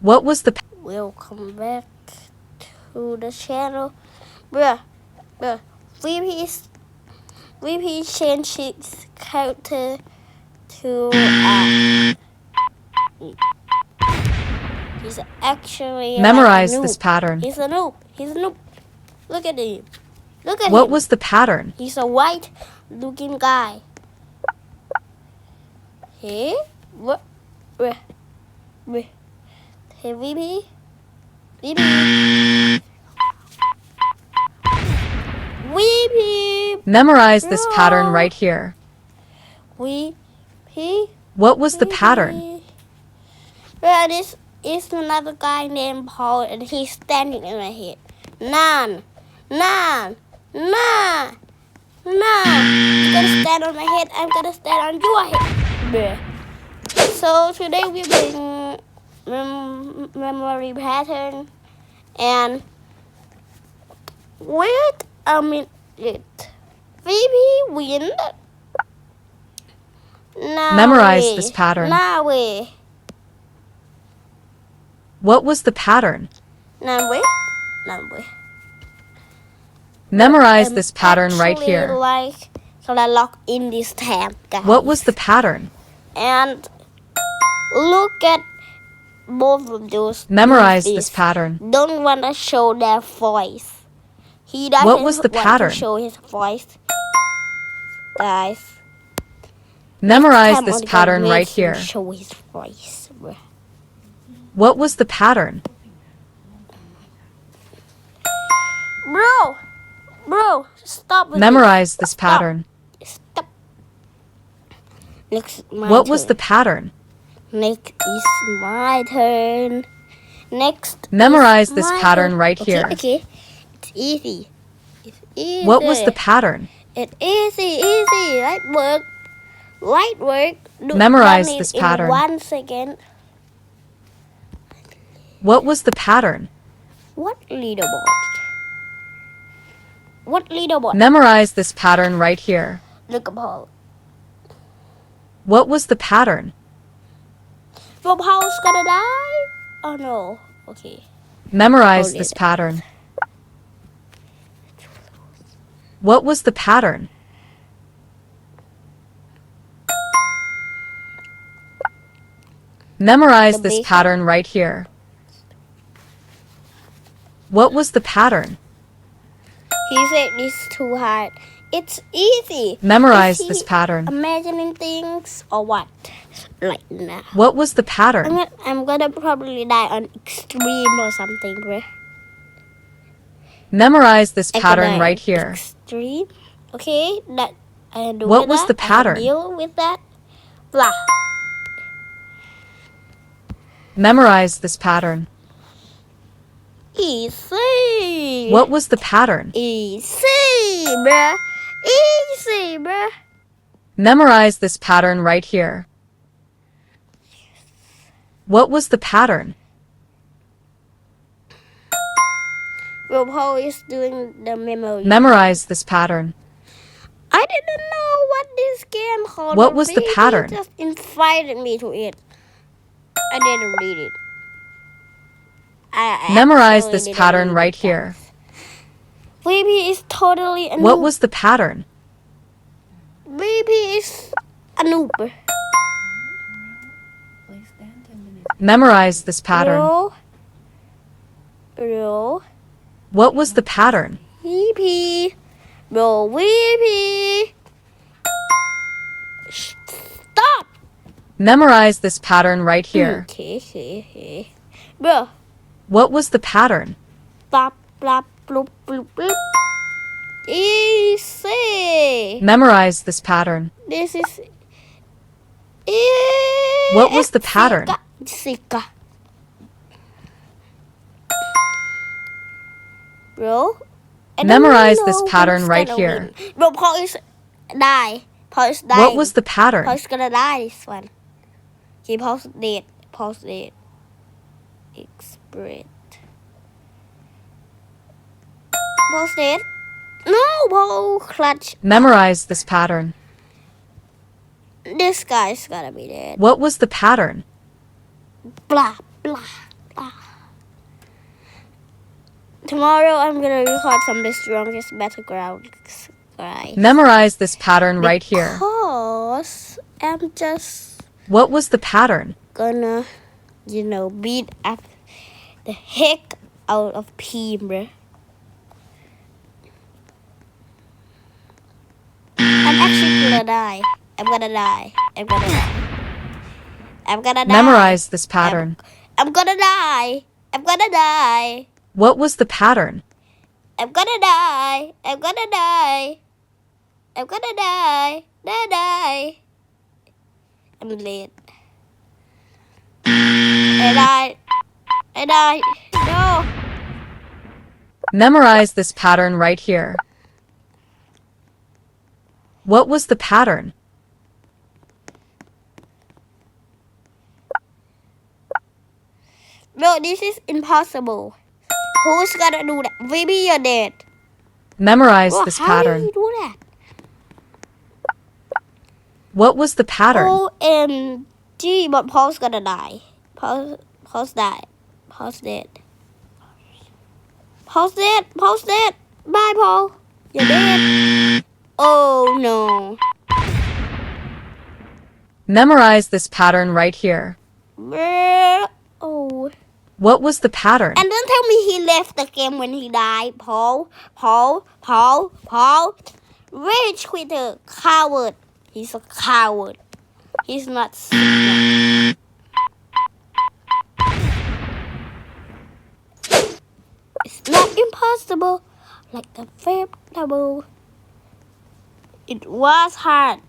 What was the Welcome back to the channel. Bruh, VP changed his character to he's actually Memorize like a noob. this pattern. He's a noob. Look at him. What was the pattern? He's a white looking guy. Hey? What? Hey, VP? Memorize this pattern right here. VP? What was the pattern? Well, this is another guy named Paul, and he's standing in my head. Nah. You're gonna stand on my head, I'm gonna stand on your head. So today we're doing memory pattern, and wait a minute. VP win. Memorize this pattern. What was the pattern? Memorize this pattern right here. So I lock in this tab, guys. What was the pattern? And look at both of those. Memorize this pattern. Don't want to show their voice. He doesn't What was the pattern? want to show his voice, guys. Memorize this pattern right here. Show his voice. What was the pattern? Bro, stop with Memorize this pattern. Stop. Next, What was the pattern? Next is my turn. Next. Memorize this pattern right here. Okay. It's easy. What was the pattern? It's easy. Light work. Memorize this pattern. In 1 second. What was the pattern? What leaderboard? Memorize this pattern right here. Look at Paul. What was the pattern? Well, Paul's gonna die? Oh no. Okay. Memorize this pattern. What was the pattern? Memorize this pattern right here. What was the pattern? He said it's too hard. It's easy. Memorize this pattern. Imagining things or what? Like now. What was the pattern? I'm gonna probably die on extreme or something, bro. Memorize this pattern right here. Extreme. Okay, that I do. What was the pattern? I deal with that. Blah. Memorize this pattern. Easy. What was the pattern? Easy, bruh. Memorize this pattern right here. What was the pattern? Well, Paul is doing the memory. Memorize this pattern. I didn't know what this game called. What was the pattern? He just invited me to it. I didn't read it. Memorize this pattern right here. Baby is totally a noob. What was the pattern? Baby is a noob. Memorize this pattern. Bro. What was the pattern? VP. Bro, VP. Stop. Memorize this pattern right here. Okay. Bro. What was the pattern? Blop, blop, bloop, bloop, bloop. Easy. Memorize this pattern. This is. What was the pattern? Sika. Bro. Memorize this pattern right here. Bro, Paul is die. Paul is dying. What was the pattern? Paul's gonna die this one. Okay, Paul's dead. Express. Paul's dead. No, Paul clutch. Memorize this pattern. This guy's gotta be dead. What was the pattern? Blah, blah. Tomorrow I'm gonna record some of the strongest battleground guys. Memorize this pattern right here. Because I'm just What was the pattern? gonna, beat up the heck out of P, bruh. I'm actually gonna die. I'm gonna die. I'm gonna die. I'm gonna die. Memorize this pattern. I'm gonna die. I'm gonna die. What was the pattern? I'm gonna die. I'm gonna die. I'm gonna die. Die. I'm late. I died. No. Memorize this pattern right here. What was the pattern? No, this is impossible. Who's gonna do that? Maybe you're dead. Memorize Bro, this how pattern. did you do that? What was the pattern? OMG, but Paul's gonna die. Paul's died. Paul's dead. Paul's dead. Paul's dead. Bye, Paul. You're dead. Oh, no. Memorize this pattern right here. Bruh. Oh. What was the pattern? And don't tell me he left the game when he died, Paul. Rage quitter. Coward. He's a coward. He's not smart. It's not impossible. Like the fifth double. It was hard.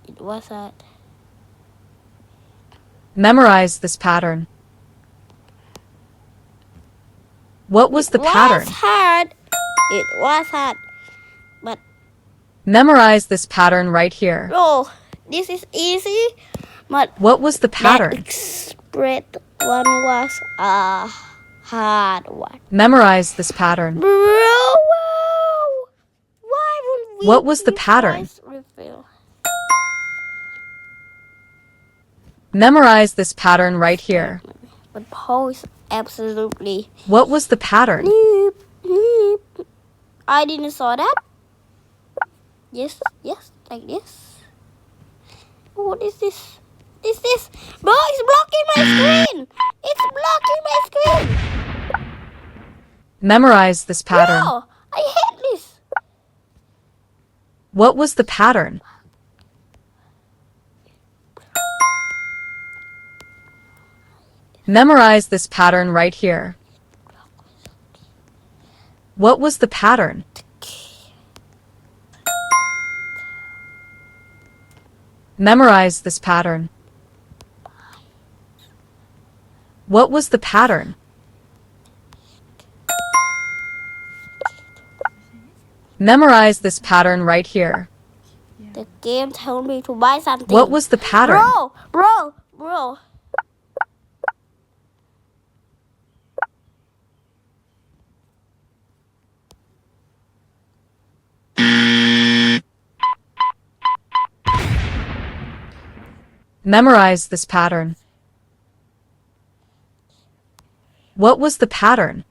It was hard. Memorize this pattern. What was the pattern? It was hard. But Memorize this pattern right here. oh, this is easy. But What was the that pattern? express one was a hard one. Memorize this pattern. Bro, wow. Why would we? What was the pattern? Refill? Memorize this pattern right here. But Paul is absolutely. What was the pattern? Neep. I didn't saw that. Yes, like this. What is this? Bro, it's blocking my screen. It's blocking my screen. Memorize this pattern. Bro, I hate this. What was the pattern? Memorize this pattern right here. What was the pattern? Memorize this pattern. What was the pattern? Memorize this pattern right here. The game told me to buy something. What was the pattern? Bro. Memorize this pattern. What was the pattern?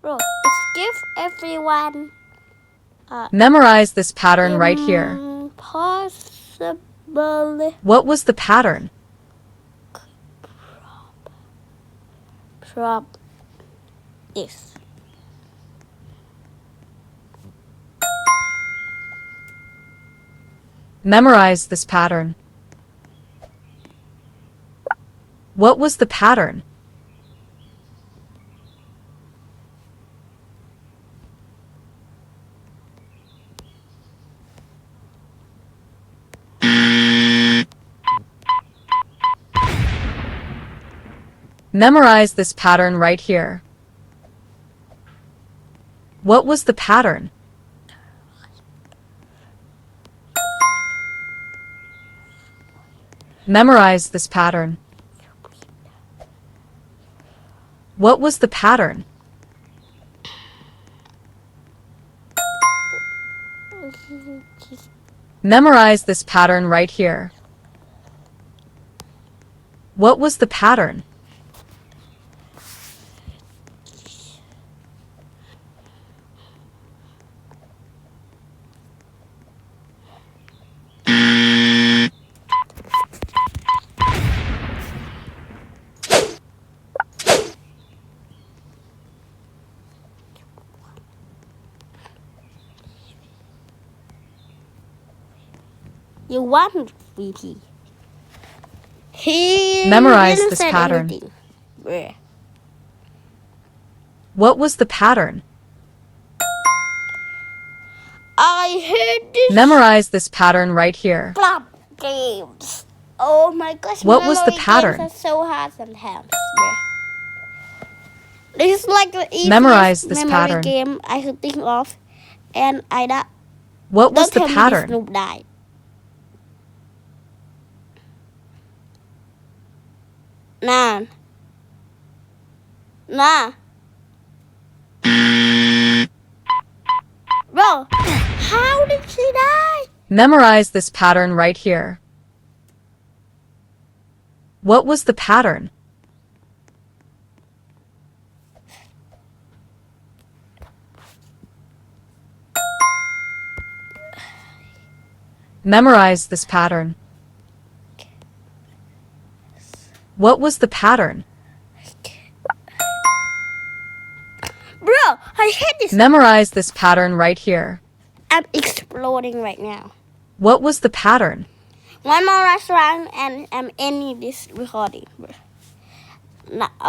Bro, let's give everyone Memorize this pattern right here. Impossible. What was the pattern? Drop this. Memorize this pattern. What was the pattern? Memorize this pattern right here. What was the pattern? Memorize this pattern. What was the pattern? Memorize this pattern right here. What was the pattern? You want VP. He Memorize didn't this say pattern. anything. Bruh. What was the pattern? I heard this Memorize this pattern right here. flop games. Oh my gosh, What was the memory pattern? games are so hard sometimes. Bruh. This is like the easiest Memorize this memory pattern. game I could think of, and I don't. What was Don't the tell me pattern? Snoop died. Nah. Bro, how did she die? Memorize this pattern right here. What was the pattern? Memorize this pattern. What was the pattern? Bro, I hate this. Memorize this pattern right here. I'm exploding right now. What was the pattern? One more restaurant and I'm ending this recording. Bro.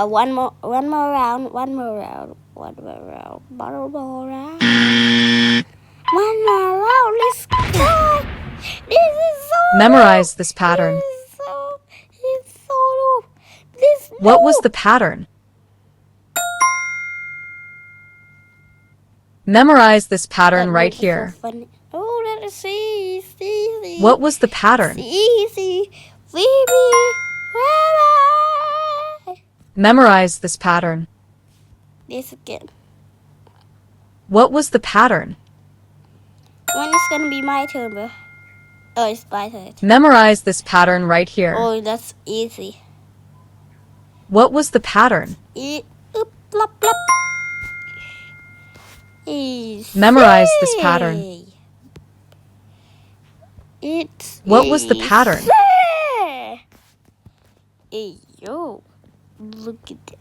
One more round. One more round. Let's go. This is so Memorize dope. this pattern. It's so dope. This What was dope. the pattern? Memorize this pattern That right was so here. funny. Oh, let us see. See. What was the pattern? Easy. Baby. Bye-bye. Memorize this pattern. This again. What was the pattern? When is gonna be my turn, bro? Oh, it's my turn. Memorize this pattern right here. Oh, that's easy. What was the pattern? Oop, blop, blop. Easy. Memorize this pattern. It's What was the pattern? easy. Hey, yo. Look at this.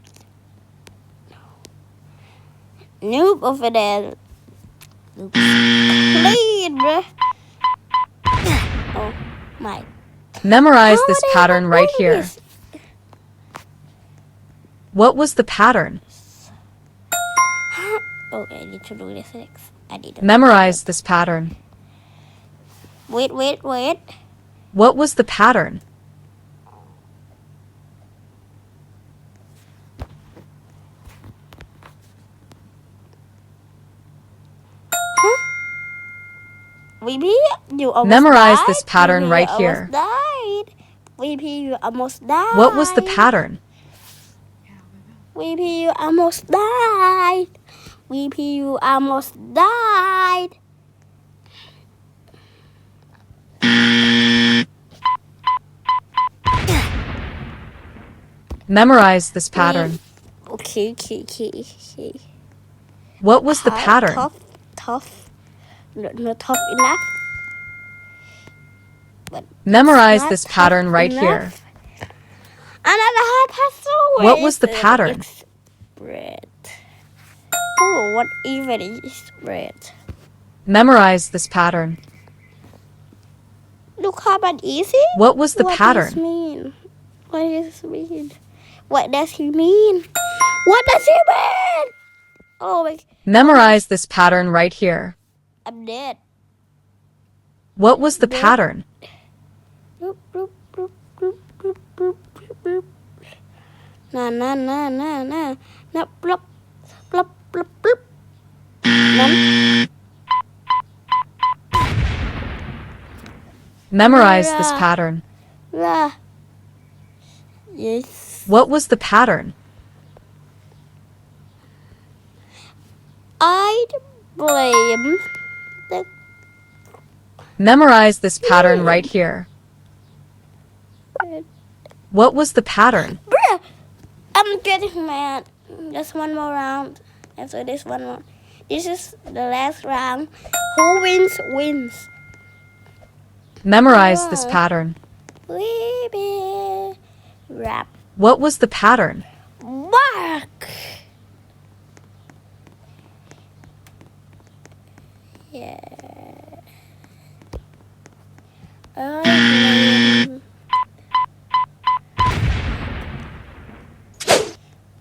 Noob over there. Looks clean, bruh. Oh my. Memorize How this did I pattern right know here. this? What was the pattern? Oh, I need to do this next. I need to Memorize this pattern. Wait. What was the pattern? VP, you almost Memorize died. this pattern VP, right you here. almost died. VP, you almost died. What was the pattern? VP, you almost died. VP, you almost died. Memorize this pattern. Okay. What was the Hard, pattern? Tough. Not tough enough. But Memorize not this tough pattern right enough. here. Another hard puzzle. What was the pattern? Bread. Oh, what even is bread? Memorize this pattern. Look how much easy. What was the What pattern? does mean? What does this mean? What does he mean? What does he mean? Oh my! Memorize this pattern right here. I'm dead. What was the pattern? Bloop, bloop, bloop, bloop, bloop, bloop, bloop. Nah. Nah, blop, blop, blop, blop. Nah. Memorize this Yeah. pattern. Ah. Yes. What was the pattern? I'd blame the Memorize this pattern right here. What was the pattern? Bruh, I'm getting mad. Just one more round. After this one more. This is the last round. Who wins, wins. Memorize this Wow. pattern. Baby. Rap. What was the pattern? Bark. Yeah.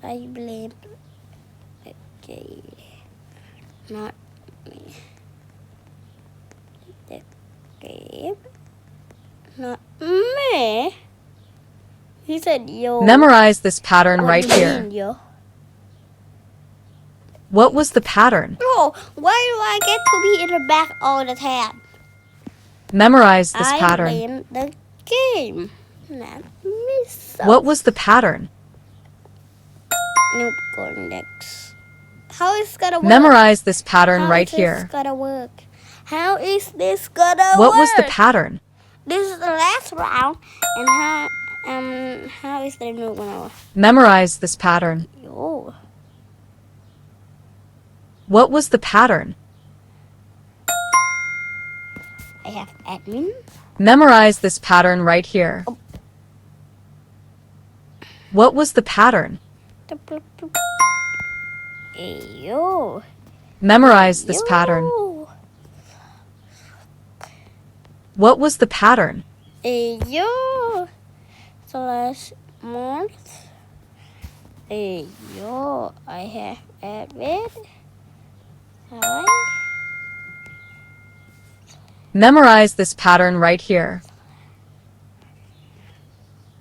I blame. Okay. Not me. The game. Not me. He said yo. Memorize this pattern What right do you here. mean, yo? What was the pattern? Oh, why do I get to be in the back all the time? Memorize this I pattern. blame the game. Not me. So. What was the pattern? Nope, going next. How is gonna work? Memorize this pattern How right is this here. gonna work? How is this gonna What work? was the pattern? This is the last round, and how is the new gonna work? Memorize this pattern. Yo. What was the pattern? I have admin. Memorize this pattern right here. What was the pattern? Ayo. Memorize this pattern. What was the pattern? Ayo. Slash month. Ayo. I have admin. Hi. Memorize this pattern right here.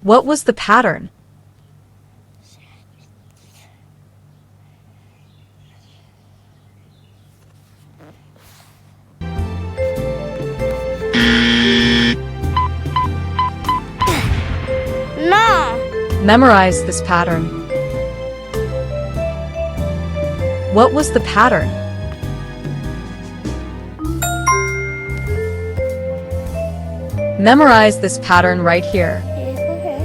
What was the pattern? No. Memorize this pattern. What was the pattern? Memorize this pattern right here. Okay.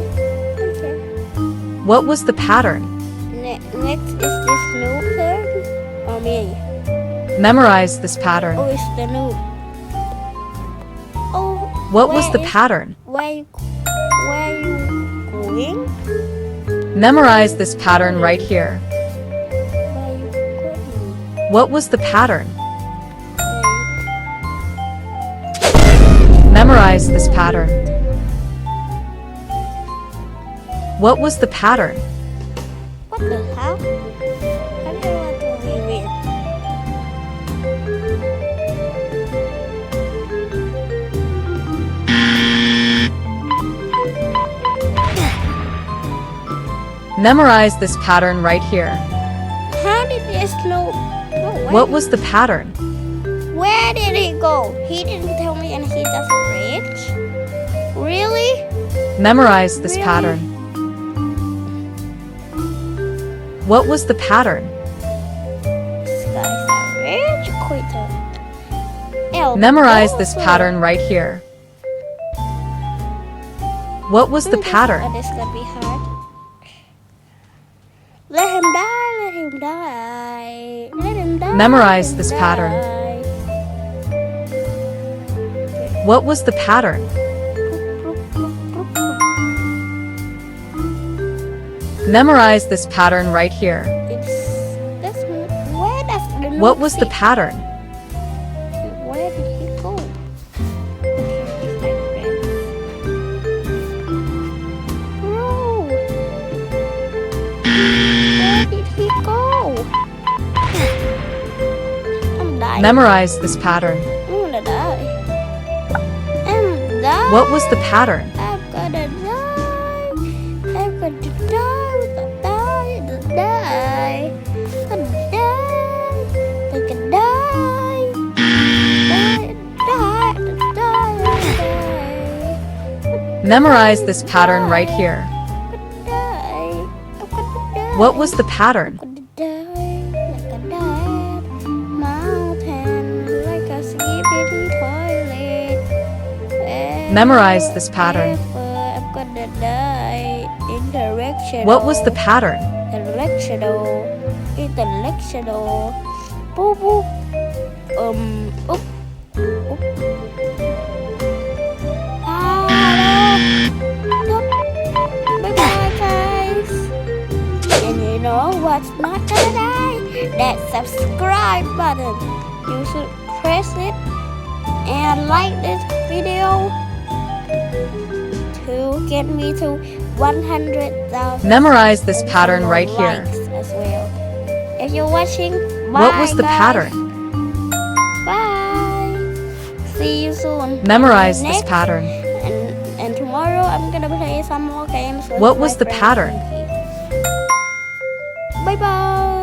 What was the pattern? Next is this new turn or me? Memorize this pattern. Oh, it's the new. Oh. What was the where is- pattern? Where you going? Memorize this pattern right here. Where you going? What was the pattern? Hey. Memorize this pattern. What was the pattern? What the hell? I don't know what to be with. Memorize this pattern right here. How did this know? Oh, What was the pattern? Where did he go? He didn't tell me, and he just rich. Really? Memorize this Really? pattern. What was the pattern? This guy's a rich quitter. El Memorize this Bozo. pattern right here. What was the pattern? Oh, this gonna be hard. Let him die. Let him die. Let him die. Memorize let him this die. pattern. What was the pattern? Memorize this pattern right here. That's where does the new What was the fit? pattern? Where did he go? Bro, where did he go? I'm dying. Memorize this pattern. I'm gonna die. I'm dying. What was the pattern? I'm gonna die. I'm gonna die. I'm gonna die. I'm gonna die. I'm gonna die. Die. Memorize this pattern right here. What was the pattern? Memorize this pattern. Intellectual. What was the pattern? Intellectual. Boop boop. Oop. Oop. Bye bye, guys. And you know what's not gonna die? That subscribe button. You should press it and like this video to get me to 100,000. Memorize this pattern right here. likes as well. If you're watching, bye, What was the guys. pattern? Bye. See you soon. Memorize this Next, pattern. And tomorrow I'm gonna play some more games. with What my was the friend pattern? Pinky. Bye bye.